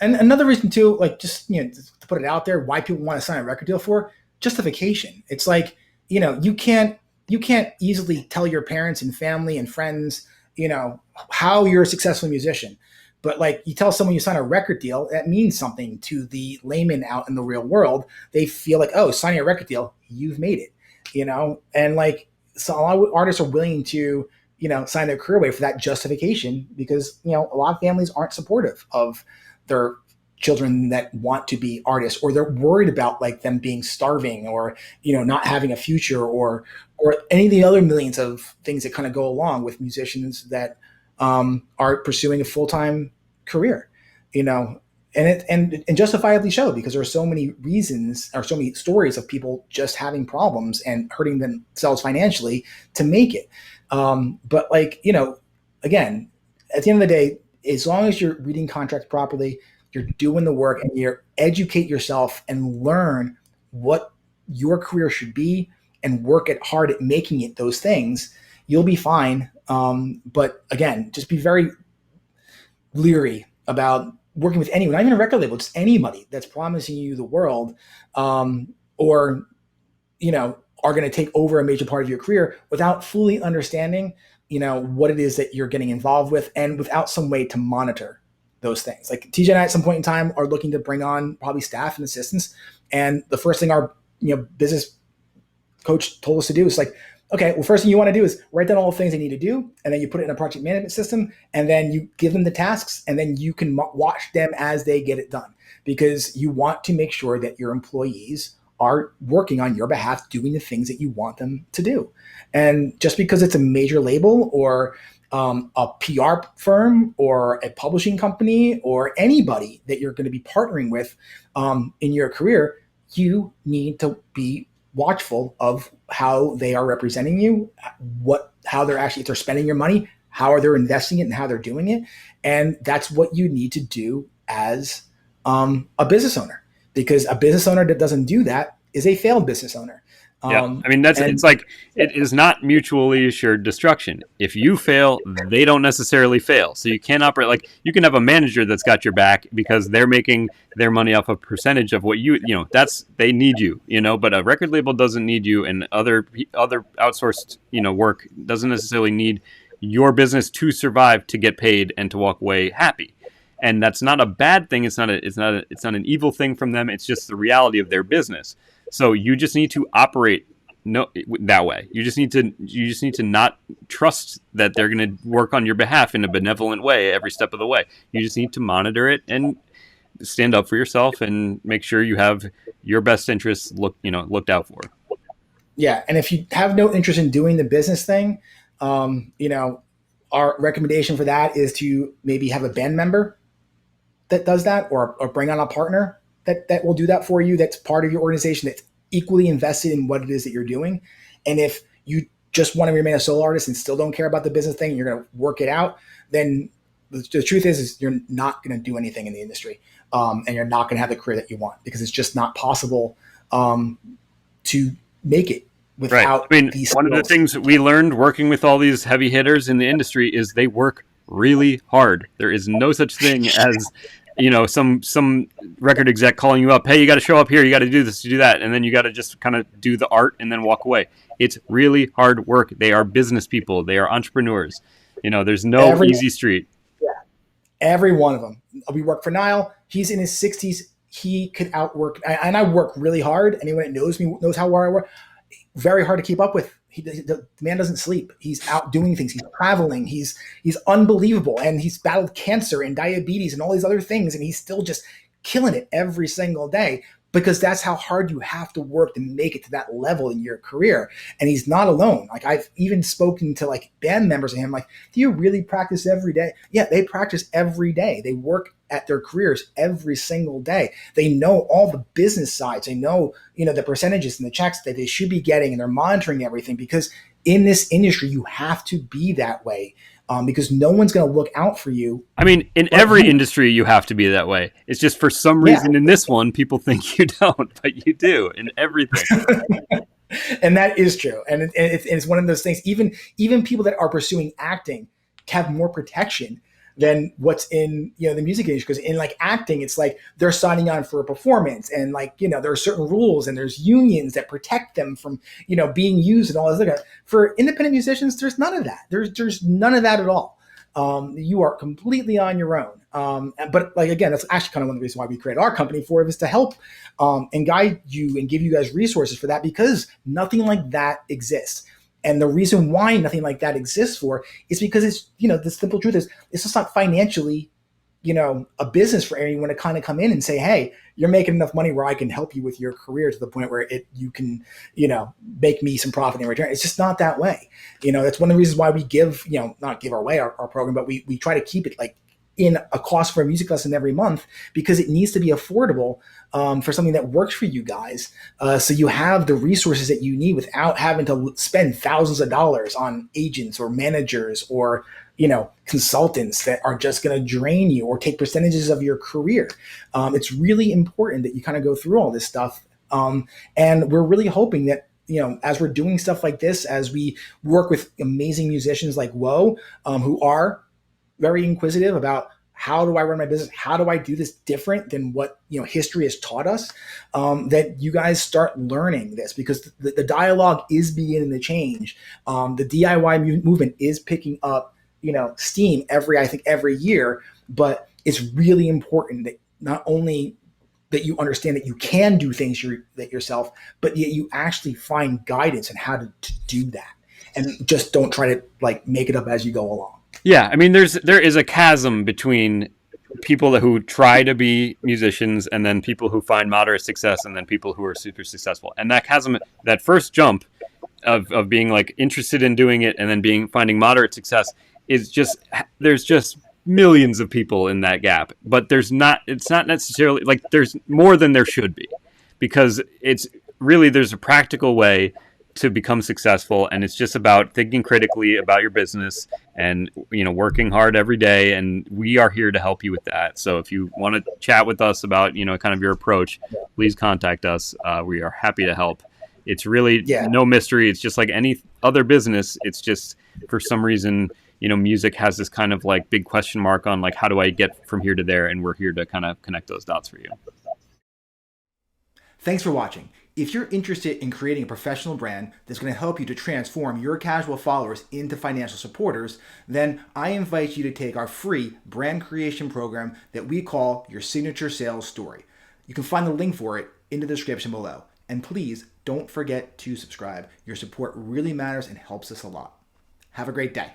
And another reason too, like just, to put it out there, why people want to sign a record deal for justification. It's like, you can't easily tell your parents and family and friends, how you're a successful musician. But like you tell someone you sign a record deal, that means something to the layman out in the real world. They feel like, oh, signing a record deal, you've made it, and like, so a lot of artists are willing to, sign their career away for that justification because, a lot of families aren't supportive of their children that want to be artists, or they're worried about like them being starving or, not having a future, or any of the other millions of things that kind of go along with musicians that are pursuing a full-time career, and justifiably so, because there are so many reasons or so many stories of people just having problems and hurting themselves financially to make it. But like, again, at the end of the day, as long as you're reading contracts properly, you're doing the work and you educate yourself and learn what your career should be and work hard at making it those things, you'll be fine. But again, just be very leery about working with anyone, not even a record label, just anybody that's promising you the world, or, are going to take over a major part of your career without fully understanding, what it is that you're getting involved with and without some way to monitor those things. Like TJ and I at some point in time are looking to bring on probably staff and assistants. And the first thing our, business coach told us to do is like, okay, well, first thing you want to do is write down all the things they need to do. And then you put it in a project management system, and then you give them the tasks, and then you can watch them as they get it done, because you want to make sure that your employees are working on your behalf, doing the things that you want them to do. And just because it's a major label or a PR firm or a publishing company or anybody that you're going to be partnering with in your career, you need to be watchful of how they are representing you, how they're actually, if they're spending your money, how are they investing it and how they're doing it. And that's what you need to do as a business owner, because a business owner that doesn't do that is a failed business owner. Yeah, I mean, it's like, it is not mutually assured destruction. If you fail, they don't necessarily fail. So you can't operate like, you can have a manager that's got your back because they're making their money off a percentage of what they need you, but a record label doesn't need you, and other outsourced, work doesn't necessarily need your business to survive, to get paid and to walk away happy. And that's not a bad thing. It's not an evil thing from them. It's just the reality of their business. So you just need to operate that way. You just need to not trust that they're going to work on your behalf in a benevolent way every step of the way. You just need to monitor it and stand up for yourself and make sure you have your best interests looked out for. Yeah, and if you have no interest in doing the business thing, our recommendation for that is to maybe have a band member that does that, or bring on a partner that will do that for you, that's part of your organization, that's equally invested in what it is that you're doing. And if you just want to remain a solo artist and still don't care about the business thing, and you're going to work it out, then the truth is you're not going to do anything in the industry, and you're not going to have the career that you want, because it's just not possible to make it without these skills. One of the things that we learned working with all these heavy hitters in the industry is they work really hard. There is no such thing as some record exec calling you up, hey, you got to show up here, you got to do this, you do that, and then you got to just kind of do the art and then walk away. It's really hard work. They are business people. They are entrepreneurs. There's no easy street. Yeah, every one of them. We work for Niall. He's in his 60s. He could outwork, and I work really hard. Anyone that knows me knows how hard I work. Very hard to keep up with. The man doesn't sleep. He's out doing things. He's traveling. He's unbelievable. And he's battled cancer and diabetes and all these other things. And he's still just killing it every single day, because that's how hard you have to work to make it to that level in your career. And he's not alone. Like, I've even spoken to like band members of him, like, do you really practice every day? Yeah, they practice every day. They work at their careers every single day. They know all the business sides. They know, the percentages and the checks that they should be getting, and they're monitoring everything, because in this industry, you have to be that way. Because no one's going to look out for you. I mean, in every industry, you have to be that way. It's just for some reason in this one, people think you don't, but you do in everything. And that is true. And it's one of those things, even people that are pursuing acting have more protection than what's in, you know, the music industry. Because in like acting, it's like they're signing on for a performance, and like, you know, there are certain rules and there's unions that protect them from, you know, being used and all this other. For independent musicians, there's none of that. There's none of that at all. You are completely on your own. But like, again, that's actually kind of one of the reasons why we created our company, for it is to help and guide you and give you guys resources for that, because nothing like that exists. And the reason why nothing like that exists for is because it's, you know, the simple truth is it's just not financially, you know, a business for anyone to kind of come in and say, hey, you're making enough money where I can help you with your career to the point where you can, you know, make me some profit in return. It's just not that way. You know, that's one of the reasons why we give, you know, not give away our program, but we try to keep it like in a cost for a music lesson every month, because it needs to be affordable for something that works for you guys. So you have the resources that you need without having to spend thousands of dollars on agents or managers or, you know, consultants that are just going to drain you or take percentages of your career. It's really important that you kind of go through all this stuff. And we're really hoping that, you know, as we're doing stuff like this, as we work with amazing musicians like Woe, who are very inquisitive about, how do I run my business? How do I do this different than what, you know, history has taught us? That you guys start learning this, because the dialogue is beginning to change. The DIY movement is picking up, you know, steam I think every year. But it's really important that not only that you understand that you can do things yourself, but yet you actually find guidance on how to do that, and just don't try to like make it up as you go along. Yeah, I mean, there is a chasm between people who try to be musicians and then people who find moderate success and then people who are super successful. And that chasm, that first jump of being like interested in doing it and then finding moderate success, is just, there's just millions of people in that gap. But it's not necessarily like there's more than there should be, because it's really, there's a practical way to become successful, and it's just about thinking critically about your business and, you know, working hard every day, and we are here to help you with that. So if you want to chat with us about, you know, kind of your approach, please contact us. We are happy to help. It's really no mystery. It's just like any other business. It's just, for some reason, you know, music has this kind of like big question mark on like, how do I get from here to there? And we're here to kind of connect those dots for you. Thanks for watching. If you're interested in creating a professional brand that's going to help you to transform your casual followers into financial supporters, then I invite you to take our free brand creation program that we call your Signature Sales Story. You can find the link for it in the description below. And please don't forget to subscribe. Your support really matters and helps us a lot. Have a great day.